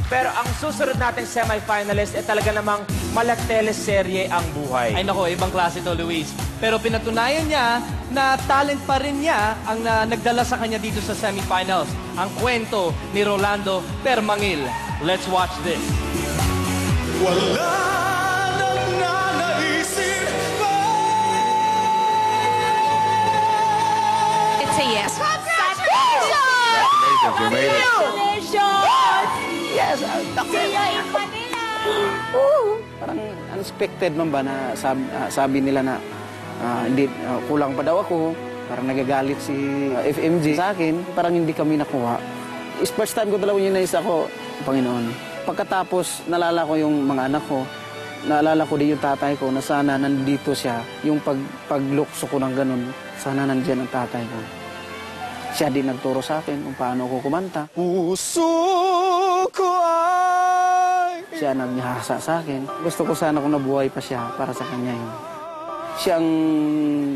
Pero ang susunod nating semifinalist ay talaga namang malateleserye ang buhay. Ay nako, ibang klase to, Luis. Pero pinatunayan niya na talent pa rin niya ang nagdala sa kanya dito sa semifinals. Ang kwento ni Rolando Permangil. Let's watch this. Wala nang nanaisip pa. It's a yes. Congratulations! You made it. Congratulations! Yes, See you in Manila! parang unexpected man ba na sabi nila na hindi, kulang pa daw ako. Parang nagagalit si FMG sa akin. Parang hindi kami nakuha. First time ko talaga yun na isa ko, Panginoon. Pagkatapos, naalala ko yung mga anak ko. Naalala ko din yung tatay ko na sana nandito siya. Yung paglukso ko ng ganun, sana nandiyan ang tatay ko. Siya din nagturo sa akin kung paano ako kumanta. Puso ko ay... Siya naghahasa sa akin. Gusto ko sana kung nabuhay pa siya para sa kanya yun. Siya ang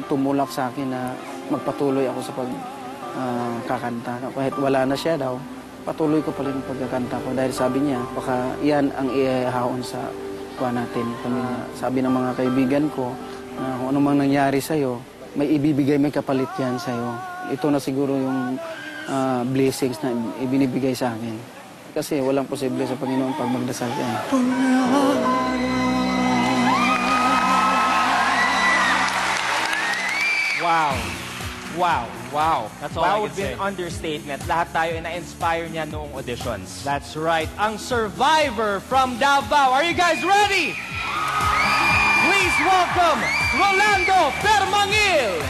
tumulak sa akin na magpatuloy ako sa pagkakanta. Kahit wala na siya daw, patuloy ko pa rin pagkakanta ko. Dahil sabi niya, baka yan ang ihahaon sa kuha natin. Sabi ng mga kaibigan ko, na kung ano mang nangyari sa'yo, may ibibigay, may kapalit yan sa'yo. Ito na siguro yung blessings na ibinibigay sa akin. Kasi walang posible sa Panginoon pag magdasal ka. Wow. Wow. Wow. That's all I Wow can would be say. an understatement. Lahat tayo ay na-inspire niya noong auditions. That's right. Ang survivor from Davao. Are you guys ready? Please welcome Rolando Permangil.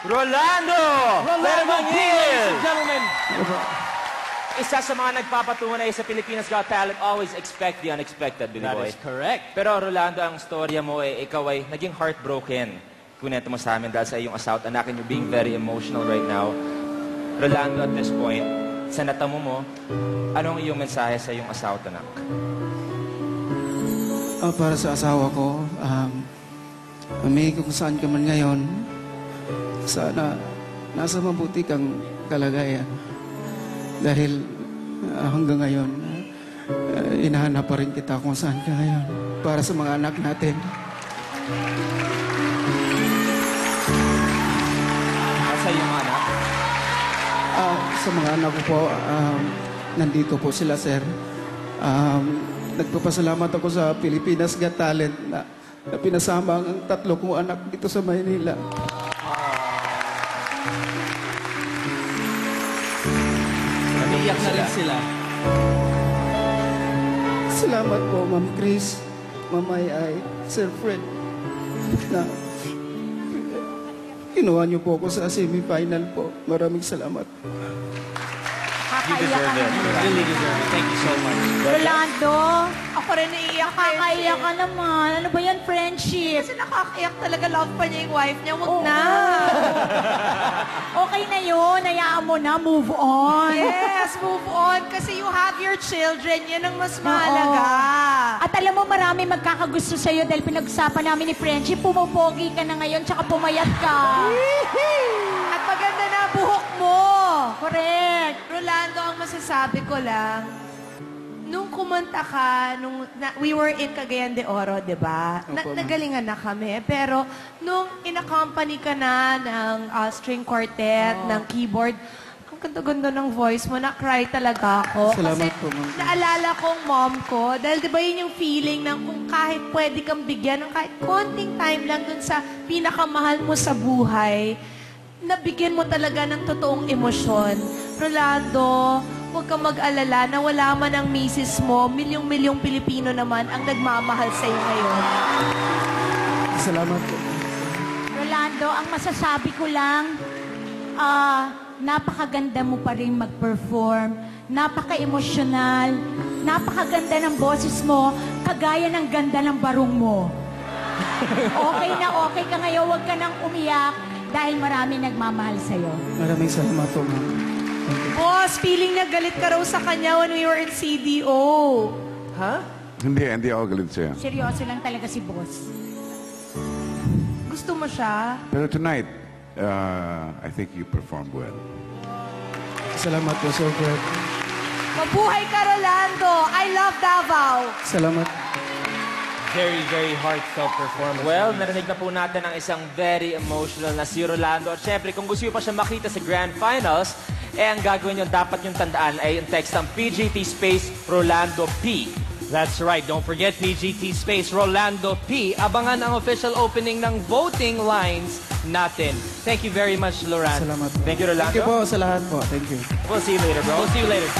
Rolando Permangil, ladies and gentlemen. Isa sa mga nagpapatunay sa Pilipinas Got Talent, always expect the unexpected, Billy That Boy. is correct. Pero Rolando, ang storya mo ikaw ay naging heartbroken. Kunento mo sa amin dahil sa iyong asawa at anak, and you're being very emotional right now. Rolando, at this point, sa natamo mo, anong iyong mensahe sa iyong asawa at anak? Para sa asawa ko, may kung saan ka man ngayon, sana nasa mabuti kang kalagayan. Dahil hanggang ngayon, hinahanap pa rin kita kung saan ka ngayon. Para sa mga anak natin. Nasa iyong anak? Sa mga anak ko po, nandito po sila, sir. Nagpapasalamat ako sa Pilipinas Got Talent na pinasama ang 3 kong anak dito sa Maynila. Naiyak na rin sila. Salamat po, Ma'am Chris, Ma'am Ay, Sir Fred, na kinuha niyo po ako sa semifinal po. Maraming salamat. You Kakaiyak deserve ka it. naman. Really deserve it. Thank you so much. Rolando, Ako rin naiiyak kakaiyak ka naman. Ano ba yan, friendship? Kasi nakakaiyak talaga. Love pa niya yung wife niya. Wag Oo. na. Okay na yun. Hayaan mo na. Move on. Yes, move on. Kasi you have your children. Yan ang mas mahalaga. At alam mo, marami magkakagusto sa'yo dahil pinag-usapan namin ni Friendship, pumapogi ka na ngayon, tsaka pumayat ka. At maganda na buhok mo. Correct. Rolando, ang masasabi ko lang, nung kumanta ka, we were in Cagayan de Oro, di ba? Opo, ma'am. Nagalingan na kami. Pero nung in-accompany ka na ng string quartet, ng keyboard, ang ganda-ganda ng voice mo, na-cry talaga ako. Salamat Kasi po, ma'am. naalala kong mom ko, dahil di ba yun yung feeling ng kung kahit pwede kang bigyan ng kahit konting time lang dun sa pinakamahal mo sa buhay, nabigyan mo talaga ng totoong emosyon. Rolando, huwag kang mag-alala na wala man ang misis mo, milyong-milyong Pilipino naman ang nagmamahal sa'yo ngayon. Salamat po. Rolando, ang masasabi ko lang, napakaganda mo pa rin mag-perform, napaka-emosyonal, napakaganda ng boses mo, kagaya ng ganda ng barong mo. Okay na okay ka ngayon, huwag ka nang umiyak dahil marami nagmamahal sa'yo. Maraming salamat po, ma'am. Boss, feeling na galit ka raw sa kanya when we were in CDO. Ha? Hindi ako galit sa'yo. Seryoso lang talaga si boss. Gusto mo siya? Pero tonight, I think you performed well. Salamat po, Sir Fred. Mabuhay ka, Rolando! I love Davao! Salamat. Very, very heartfelt performance. Well, narinig na po natin ang isang very emotional na si Rolando. At syempre, kung gusto nyo pa siya makita sa Grand Finals, ang gagawin nyo, dapat yung tandaan ay yung text ang PGT space Rolando P. That's right. Don't forget PGT space Rolando P. Abangan ang official opening ng voting lines natin. Thank you very much, Lorando. Salamat po. Thank you, Rolando. Thank you po sa lahat po. Thank you. We'll see you later, bro. We'll see you later.